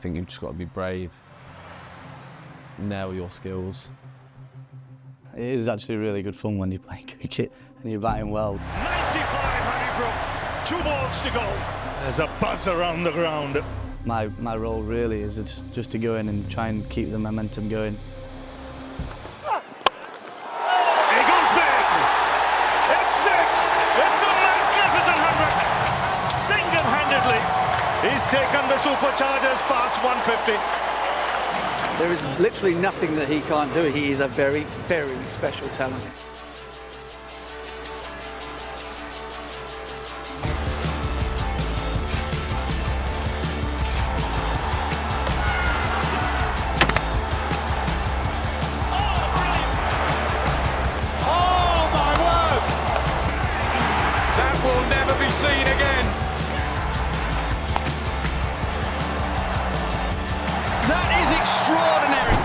think you've just got to be brave, nail your skills. It is actually really good fun when you play cricket and you're batting well. 95, Harry Brook, 2 balls to go. There's a buzz around the ground. My role really is just to go in and try and keep the momentum going. He goes big. It's 6. It's a magnificent 100. Single-handedly, he's taken the Superchargers past 150. There is literally nothing that he can't do. He is a very, very special talent. Will never be seen again. That is extraordinary.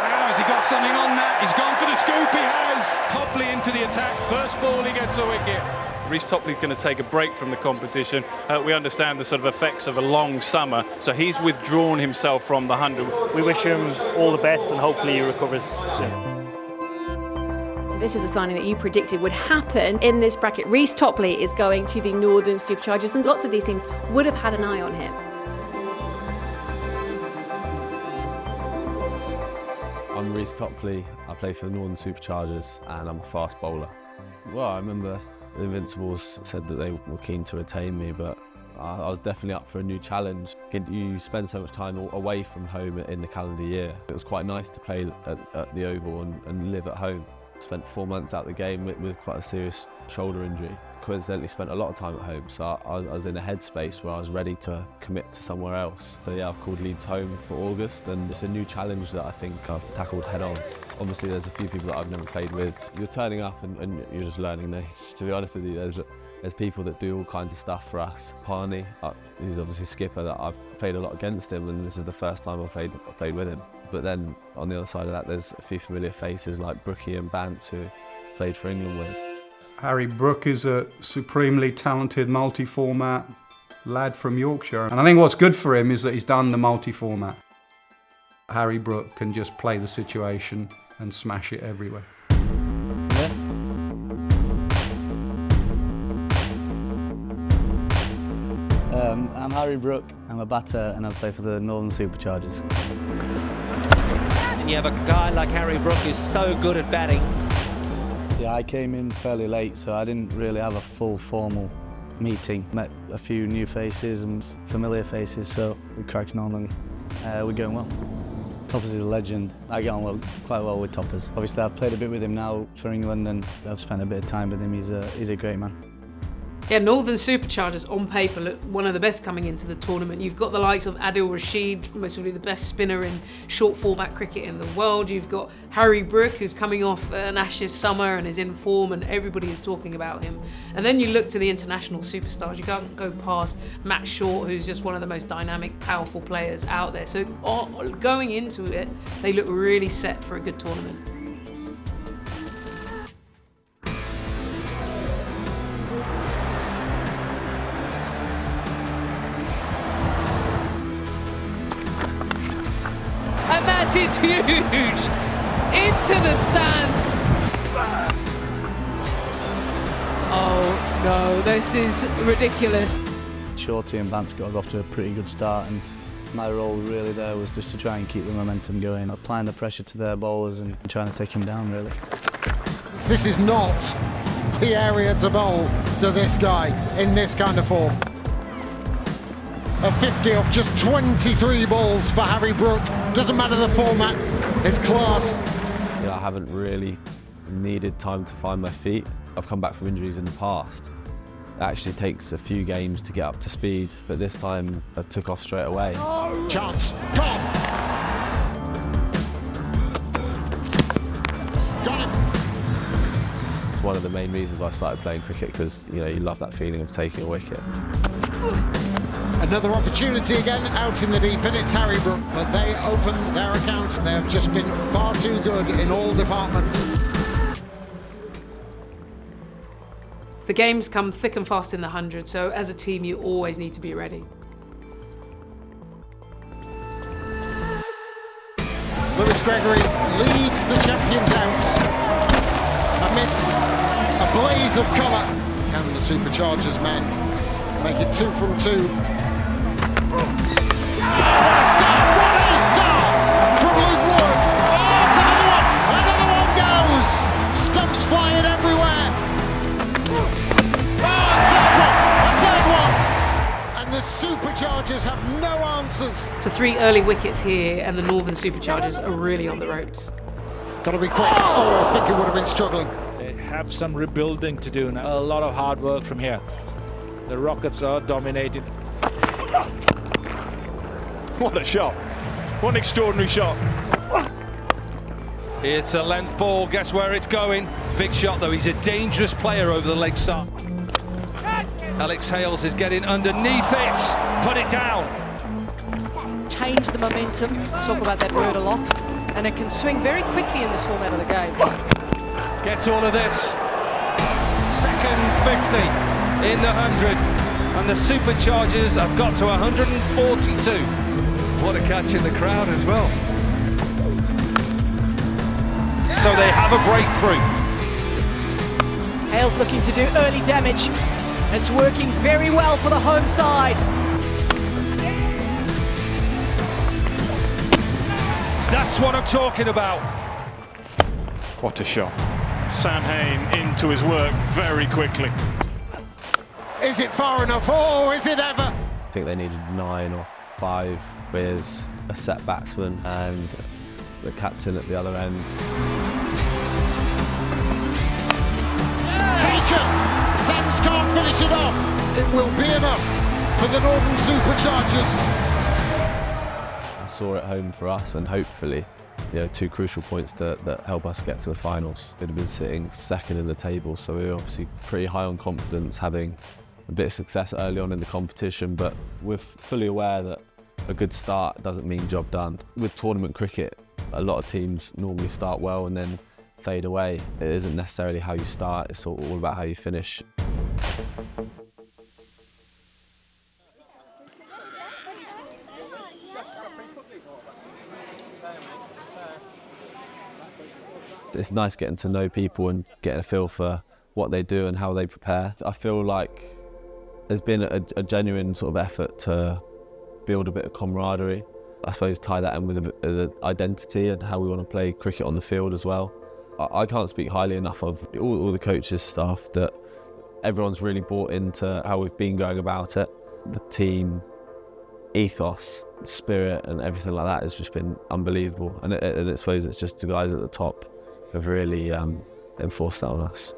Now has he got something on that? He's gone for the scoop, he has. Topley into the attack. First ball, he gets a wicket. Reece Topley's going to take a break from the competition. We understand the sort of effects of a long summer, so he's withdrawn himself from the 100. We wish him all the best and hopefully he recovers soon. This is a signing that you predicted would happen in this bracket. Reece Topley is going to the Northern Superchargers, and lots of these things would have had an eye on him. I'm Reece Topley, I play for the Northern Superchargers and I'm a fast bowler. Well, I remember the Invincibles said that they were keen to retain me, but I was definitely up for a new challenge. You spend so much time away from home in the calendar year. It was quite nice to play at the Oval and live at home. Spent 4 months out the game with quite a serious shoulder injury. Coincidentally spent a lot of time at home, so I was in a headspace where I was ready to commit to somewhere else. So yeah, I've called Leeds home for August, and it's a new challenge that I think I've tackled head on. Obviously there's a few people that I've never played with. You're turning up and you're just learning names. To be honest with you, there's people that do all kinds of stuff for us. Parney, he's obviously skipper, that I've played a lot against him, and this is the first time I played with him. But then on the other side of that, there's a few familiar faces like Brookie and Bant who played for England with. Harry Brook is a supremely talented multi-format lad from Yorkshire, and I think what's good for him is that he's done the multi-format. Harry Brook can just play the situation and smash it everywhere. I'm Harry Brook, I'm a batter and I play for the Northern Superchargers. And you have a guy like Harry Brook who's so good at batting. Yeah, I came in fairly late, so I didn't really have a full formal meeting. Met a few new faces and familiar faces, so we're cracking on and we're going well. Toppers is a legend. I get on quite well with Toppers. Obviously I've played a bit with him now for England and I've spent a bit of time with him. He's a great man. Yeah, Northern Superchargers on paper look one of the best coming into the tournament. You've got the likes of Adil Rashid, most probably the best spinner in short format cricket in the world. You've got Harry Brook, who's coming off an Ashes summer and is in form and everybody is talking about him. And then you look to the international superstars. You can't go past Matt Short, who's just one of the most dynamic, powerful players out there. So going into it, they look really set for a good tournament. And that is huge! Into the stands! Oh no, this is ridiculous. Shorty and Bant got off to a pretty good start, and my role really there was just to try and keep the momentum going, applying the pressure to their bowlers and trying to take him down really. This is not the area to bowl to this guy in this kind of form. A 50 off just 23 balls for Harry Brook. Doesn't matter the format, it's class. Yeah, I haven't really needed time to find my feet. I've come back from injuries in the past. It actually takes a few games to get up to speed, but this time I took off straight away. Oh. Chance, gone! Got it! It's one of the main reasons why I started playing cricket, because you love that feeling of taking a wicket. Another opportunity again out in the deep end. It's Harry Brook, but they open their account. They've just been far too good in all departments. The games come thick and fast in the 100, so as a team you always need to be ready. Lewis Gregory leads the champions out amidst a blaze of colour. Can the Superchargers men make it 2 from 2? What a start from Luke Wood! Oh, it's another one goes! Stumps flying everywhere! A third one! And the Superchargers have no answers. So 3 early wickets here and the Northern Superchargers are really on the ropes. Got to be quick. Oh, I think it would have been struggling. They have some rebuilding to do now. A lot of hard work from here. The Rockets are dominating. What a shot. What an extraordinary shot. It's a length ball. Guess where it's going? Big shot though. He's a dangerous player over the leg side. Alex Hales is getting underneath it. Put it down. Change the momentum. Talk about that word a lot. And it can swing very quickly in this format of the game. Gets all of this. Second 50 in the 100. And the Superchargers have got to 142. What a catch in the crowd as well. So they have a breakthrough. Hales looking to do early damage. It's working very well for the home side. That's what I'm talking about. What a shot. Sam Hain into his work very quickly. Is it far enough? Oh, is it ever? I think they needed 9 or 5 with a set batsman and the captain at the other end. Taken! Sams can't finish it off. It will be enough for the Northern Superchargers. I saw it home for us and hopefully 2 crucial points that help us get to the finals. We'd have been sitting second in the table, so we were obviously pretty high on confidence, having a bit of success early on in the competition, but we're fully aware that a good start doesn't mean job done. With tournament cricket, a lot of teams normally start well and then fade away. It isn't necessarily how you start, it's all about how you finish. It's nice getting to know people and getting a feel for what they do and how they prepare. I feel like there's been a genuine sort of effort to build a bit of camaraderie. I suppose tie that in with a bit of identity and how we want to play cricket on the field as well. I can't speak highly enough of all the coaches' staff, that everyone's really bought into how we've been going about it. The team ethos, spirit and everything like that has just been unbelievable. And I suppose it's just the guys at the top have really enforced that on us.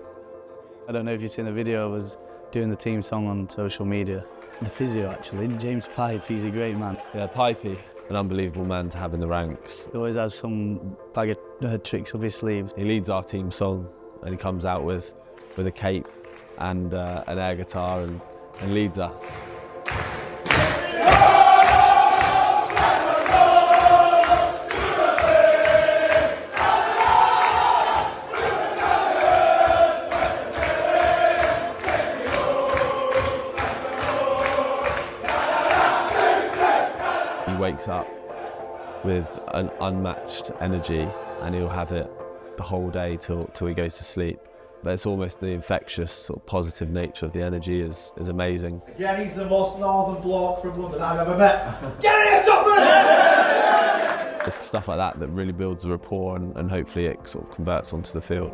I don't know if you've seen the video, I was doing the team song on social media. The physio actually, James Pipe, he's a great man. Yeah, Pipey, an unbelievable man to have in the ranks. He always has some bag of tricks up his sleeves. He leads our team song and he comes out with a cape and an air guitar and leads us. He wakes up with an unmatched energy and he'll have it the whole day till he goes to sleep. But it's almost the infectious sort of positive nature of the energy is amazing. Again, he's the most northern bloke from London I've ever met. Get it, Topley! It's stuff like that that really builds a rapport and hopefully it sort of converts onto the field.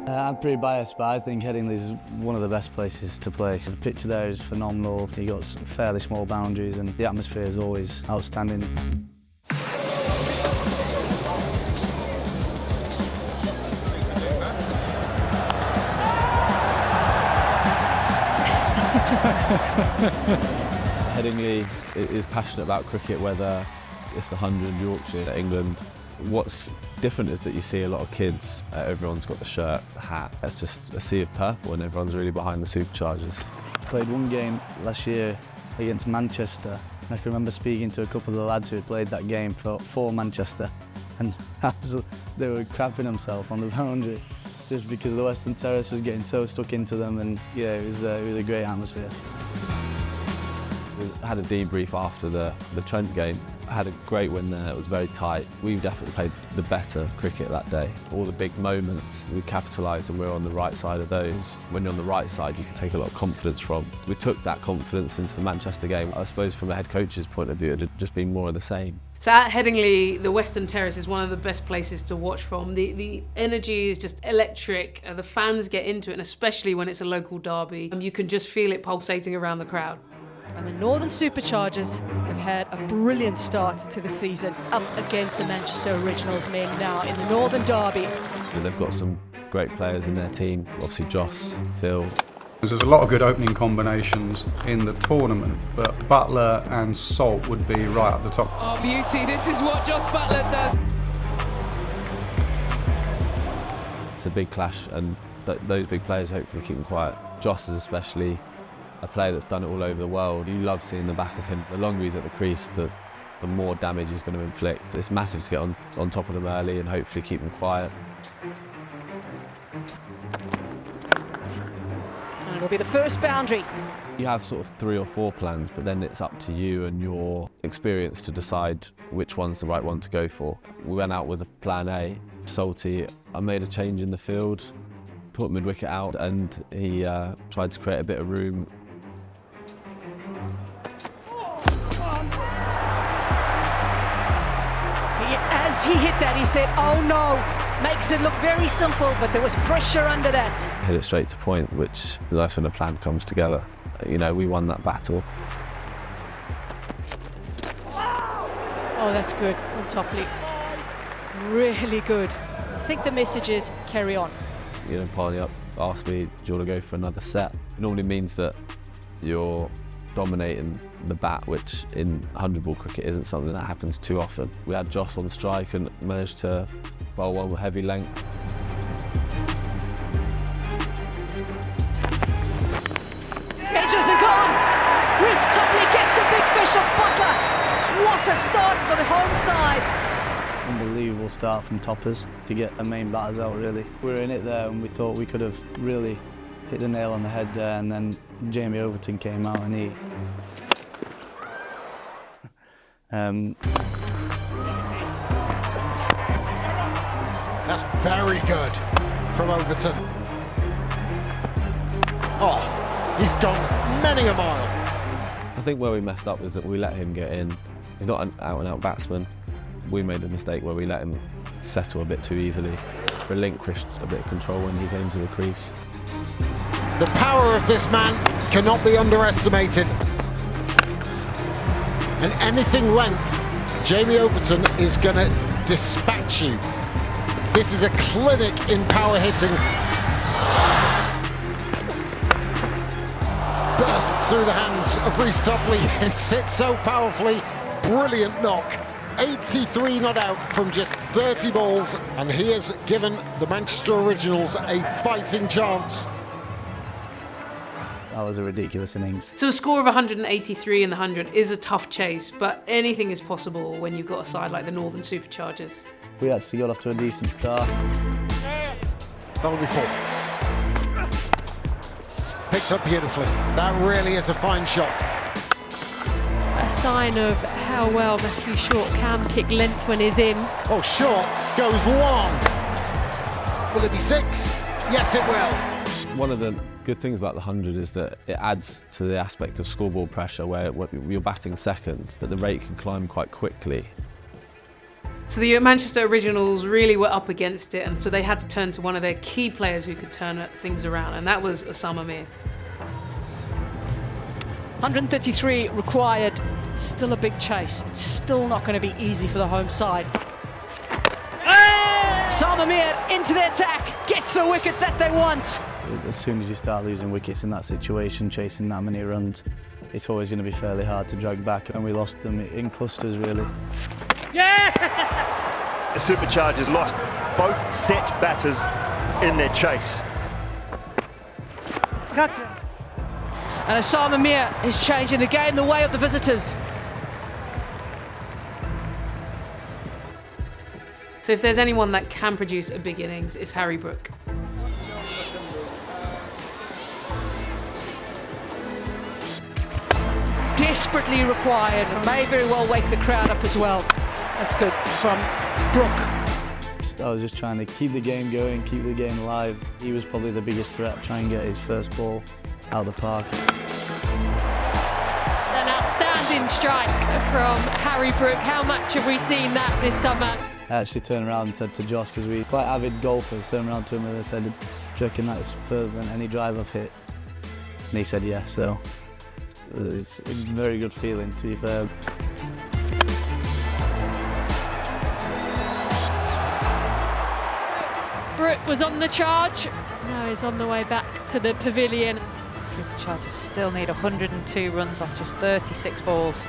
I'm pretty biased, but I think Headingley is one of the best places to play. The pitch there is phenomenal. You've got fairly small boundaries and the atmosphere is always outstanding. Headingley is passionate about cricket, whether it's the 100 in Yorkshire, England. What's different is that you see a lot of kids, everyone's got the shirt, the hat. It's just a sea of purple and everyone's really behind the Superchargers. played one game last year against Manchester. And I can remember speaking to a couple of the lads who had played that game for Manchester, and they were crapping themselves on the boundary just because the Western Terrace was getting so stuck into them, and yeah, it was a great atmosphere. We had a debrief after the Trent game. I had a great win there, it was very tight. We definitely played the better cricket that day. All the big moments, we capitalised and we were on the right side of those. When you're on the right side, you can take a lot of confidence from. We took that confidence into the Manchester game. I suppose from a head coach's point of view, it had just been more of the same. So at Headingley, the Western Terrace is one of the best places to watch from. The energy is just electric. The fans get into it, and especially when it's a local derby, you can just feel it pulsating around the crowd. And the Northern Superchargers have had a brilliant start to the season, up against the Manchester Originals men now in the Northern Derby. They've got some great players in their team, obviously Joss, Phil. There's a lot of good opening combinations in the tournament, but Butler and Salt would be right up the top. Oh, beauty, this is what Joss Butler does. It's a big clash, and those big players hopefully keep them quiet. Joss is especially a player that's done it all over the world. You love seeing the back of him. The longer he's at the crease, the more damage he's going to inflict. It's massive to get on top of them early and hopefully keep them quiet. And it'll be the first boundary. You have sort of 3 or 4 plans, but then it's up to you and your experience to decide which one's the right one to go for. We went out with a plan A. Salty, I made a change in the field, put mid-wicket out, and he tried to create a bit of room. As he hit that, he said, oh no, makes it look very simple, but there was pressure under that. Hit it straight to point, which that's when a plan comes together. You know, we won that battle. Oh, that's good from Topley. Really good. I think the message is carry on. You know, Polly asked me, do you want to go for another set? It normally means that you're dominating the bat, which in 100-ball cricket isn't something that happens too often. We had Joss on strike and managed to bowl one with heavy length. Edges are gone. Reece Topley gets the big fish off Butler. What a start for the home side. Unbelievable start from toppers to get the main batters out, really. We were in it there and we thought we could have really hit the nail on the head there, and then Jamie Overton came out and he... That's very good from Overton. Oh, he's gone many a mile. I think where we messed up is that we let him get in. He's not an out-and-out batsman. We made a mistake where we let him settle a bit too easily. Relinquished a bit of control when he came to the crease. The power of this man cannot be underestimated. And anything length, Jamie Overton is going to dispatch you. This is a clinic in power hitting. Bursts through the hands of Reece Topley and sits so powerfully. Brilliant knock. 83 not out from just 30 balls, and he has given the Manchester Originals a fighting chance. That was a ridiculous innings. So a score of 183 in the 100 is a tough chase, but anything is possible when you've got a side like the Northern Superchargers. We actually got off to a decent start. That'll be 4. Picked up beautifully. That really is a fine shot. A sign of how well Matthew Short can kick length when he's in. Oh, Short goes long. Will it be 6? Yes, it will. One of the good things about the 100 is that it adds to the aspect of scoreboard pressure where you're batting second, that the rate can climb quite quickly. So the Manchester Originals really were up against it, and so they had to turn to one of their key players who could turn things around, and that was Osama Mir. 133 required. Still a big chase. It's still not going to be easy for the home side. Osama Mir into the attack. Gets the wicket that they want. As soon as you start losing wickets in that situation, chasing that many runs, it's always going to be fairly hard to drag back, and we lost them in clusters, really. Yeah! The Superchargers lost both set batters in their chase. And Osama Mir is changing the game the way of the visitors. So if there's anyone that can produce a big innings, it's Harry Brook. Desperately required, and may very well wake the crowd up as well. That's good from Brook. I was just trying to keep the game going, keep the game alive. He was probably the biggest threat, try and get his first ball out of the park. An outstanding strike from Harry Brook. How much have we seen that this summer? I actually turned around and said to Josh, because we're quite avid golfers, turned around to him and I said, "Do you reckon that's further than any drive I've hit?" And he said yes, so it's a very good feeling, to be fair. Brook was on the charge. Now he's on the way back to the pavilion. Superchargers still need 102 runs off just 36 balls.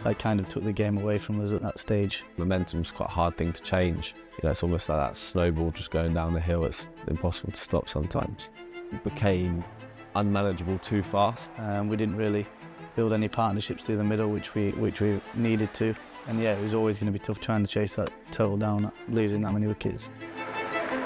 That kind of took the game away from us at that stage. Momentum's quite a hard thing to change. You know, it's almost like that snowball just going down the hill. It's impossible to stop sometimes. It became unmanageable too fast. We didn't really build any partnerships through the middle, which we needed to. And yeah, it was always going to be tough trying to chase that total down, losing that many wickets.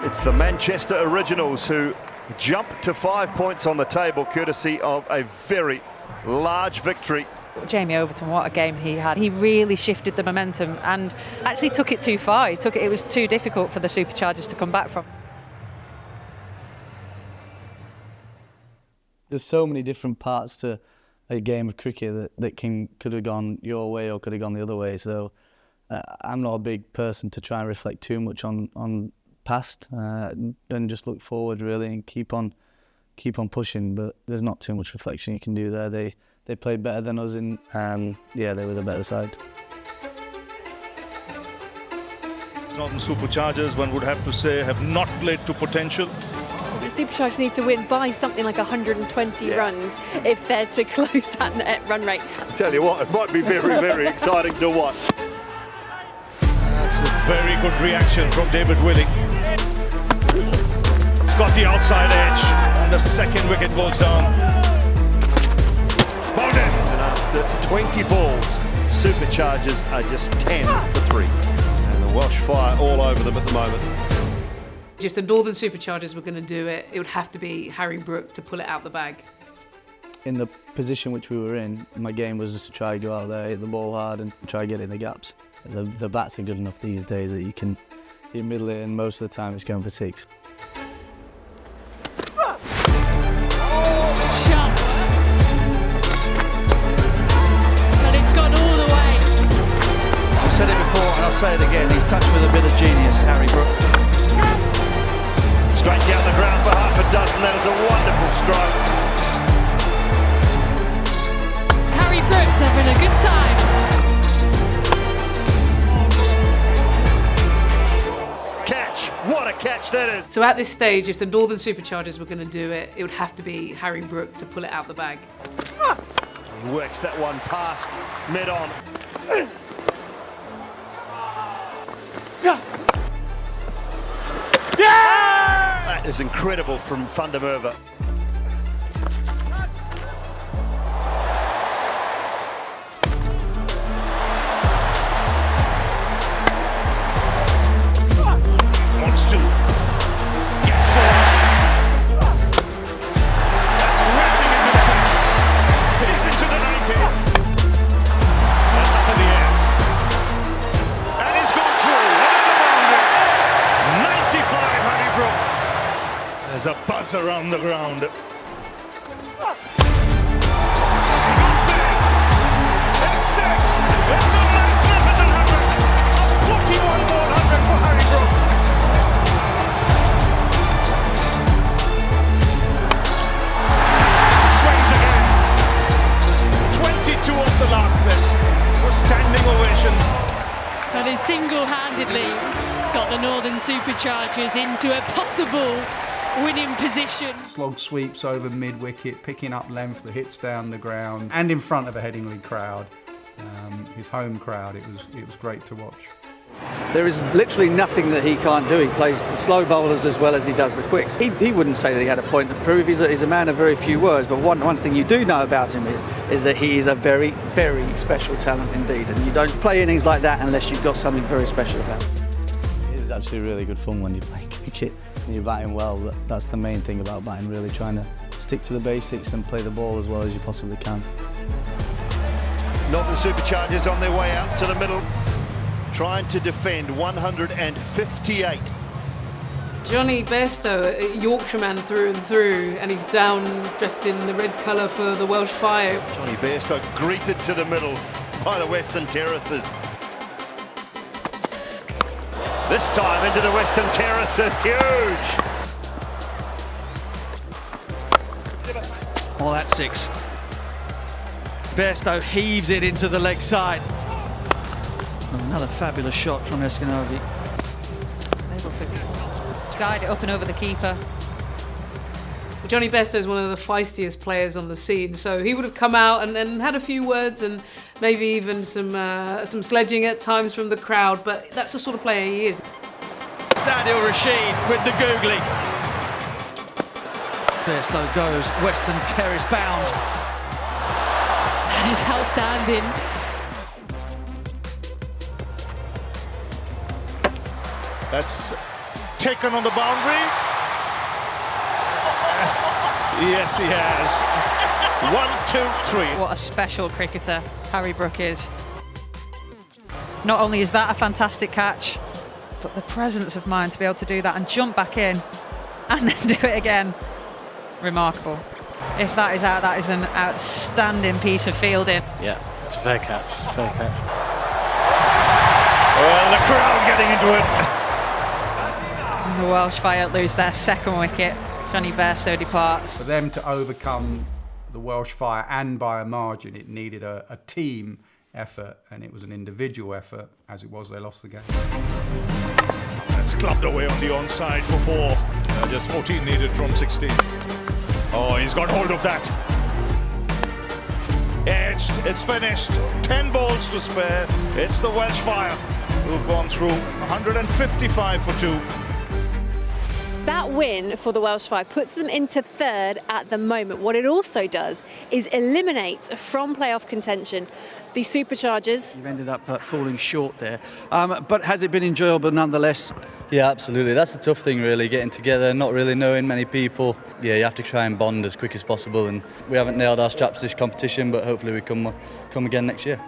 It's the Manchester Originals who jump to 5 points on the table, courtesy of a very large victory. Jamie Overton, what a game he had. He really shifted the momentum and actually took it too far. It was too difficult for the Superchargers to come back from. There's so many different parts to a game of cricket that could have gone your way or could have gone the other way. So I'm not a big person to try and reflect too much on past and just look forward really and keep on pushing. But there's not too much reflection you can do there. They played better than us, and yeah, they were the better side. Northern Superchargers, one would have to say, have not played to potential. The Superchargers need to win by something like 120 runs if they're to close that net run rate. Tell you what, it might be very, very exciting to watch. That's a very good reaction from David Willing. It's got the outside edge, and the second wicket goes down. And after 20 balls, Superchargers are just 10 for 3. And the Welsh fire all over them at the moment. If the Northern Superchargers were going to do it, it would have to be Harry Brook to pull it out the bag. In the position which we were in, my game was just to try to go out there, hit the ball hard and try to get in the gaps. The bats are good enough these days that you can middle it, and most of the time it's going for 6. I've said it before and I'll say it again, he's touched with a bit of genius, Harry Brook. Straight down the ground for half a dozen, that is a wonderful stroke. Harry Brook's having a good time. Catch, what a catch that is. So at this stage, if the Northern Superchargers were going to do it, it would have to be Harry Brook to pull it out the bag. He works that one past mid-on. That is incredible from Van der Merwe. Wants to. Gets forward. That's wrestling into the fence. It is into the 90s. That's up in the air. And he's gone through. Another boundary. 95, Harry Brook. There's a buzz around the ground. He goes big. It's 6. It's a magnificent 100. A 41-ball 100 for Harry Brook. Swings again. 22 off the last set. A standing ovation. And he single-handedly got the Northern Superchargers into a possible winning position. Slog sweeps over mid-wicket, picking up length that hits down the ground, and in front of a Headingley crowd, his home crowd. It was great to watch. There is literally nothing that he can't do. He plays the slow bowlers as well as he does the quicks. He wouldn't say that he had a point of proof. He's a man of very few words, but one thing you do know about him is that he is a very, very special talent indeed, and you don't play innings like that unless you've got something very special about him. It's actually really good fun when you play cricket and you're batting well. That's the main thing about batting, really trying to stick to the basics and play the ball as well as you possibly can. Northern Superchargers on their way out to the middle, trying to defend 158. Johnny Bairstow, a Yorkshireman through and through, and he's down dressed in the red colour for the Welsh Fire. Johnny Bairstow greeted to the middle by the Western Terraces. This time into the Western Terraces, huge! Oh, that's 6. Bairstow heaves it into the leg side. Another fabulous shot from Eskinovi. Able to guide it up and over the keeper. Johnny Bairstow is one of the feistiest players on the scene, so he would have come out and had a few words and maybe even some sledging at times from the crowd, but that's the sort of player he is. Adil Rashid with the googly. Bairstow goes Western Terrace bound. That is outstanding. That's taken on the boundary. Yes, he has. 1, 2, 3. What a special cricketer Harry Brook is. Not only is that a fantastic catch, but the presence of mind to be able to do that and jump back in and then do it again. Remarkable. If that is out, that is an outstanding piece of fielding. Yeah, it's a fair catch. It's a fair catch. Well, the crowd getting into it. And the Welsh Fire lose their second wicket. Johnny Bairstow departs. For them to overcome the Welsh Fire and by a margin, it needed a team effort, and it was an individual effort. As it was, they lost the game. That's clubbed away on the onside for 4. Just 14 needed from 16. Oh, he's got hold of that. Edged, it's finished. 10 balls to spare. It's the Welsh Fire who've gone through 155 for 2. That win for the Welsh Fire puts them into third at the moment. What it also does is eliminate from playoff contention the Superchargers. You've ended up falling short there. But has it been enjoyable nonetheless? Yeah, absolutely. That's the tough thing, really, getting together, not really knowing many people. Yeah, you have to try and bond as quick as possible, and we haven't nailed our straps this competition, but hopefully we come again next year.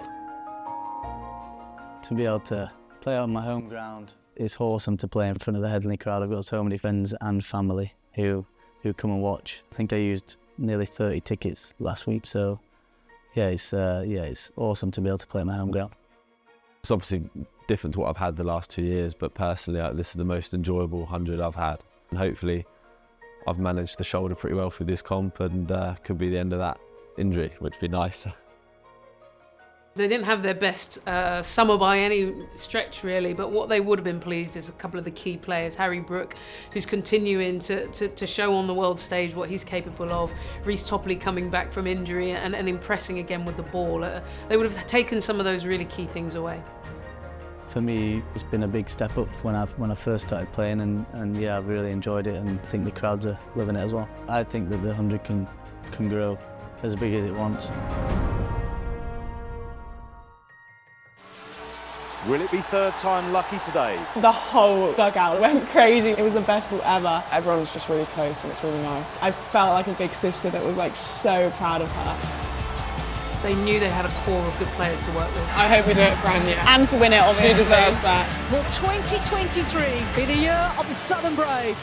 To be able to play on my home ground, it's awesome to play in front of the Headingley crowd. I've got so many friends and family who come and watch. I think I used nearly 30 tickets last week, so yeah, it's awesome to be able to play at my home ground. It's obviously different to what I've had the last 2 years, but personally, this is the most enjoyable 100 I've had. And hopefully, I've managed the shoulder pretty well through this comp, and could be the end of that injury, which would be nice. They didn't have their best summer by any stretch, really, but what they would have been pleased is a couple of the key players. Harry Brook, who's continuing to show on the world stage what he's capable of. Reece Topley coming back from injury and impressing again with the ball. They would have taken some of those really key things away. For me, it's been a big step up when I first started playing, and yeah, I've really enjoyed it, and I think the crowds are loving it as well. I think that the 100 can grow as big as it wants. Will it be third time lucky today? The whole dugout went crazy. It was the best ball ever. Everyone's just really close and it's really nice. I felt like a big sister that was so proud of her. They knew they had a core of good players to work with. I hope we do it brand new. And to win it, obviously. She deserves that. Will 2023 be the year of the Southern Brave?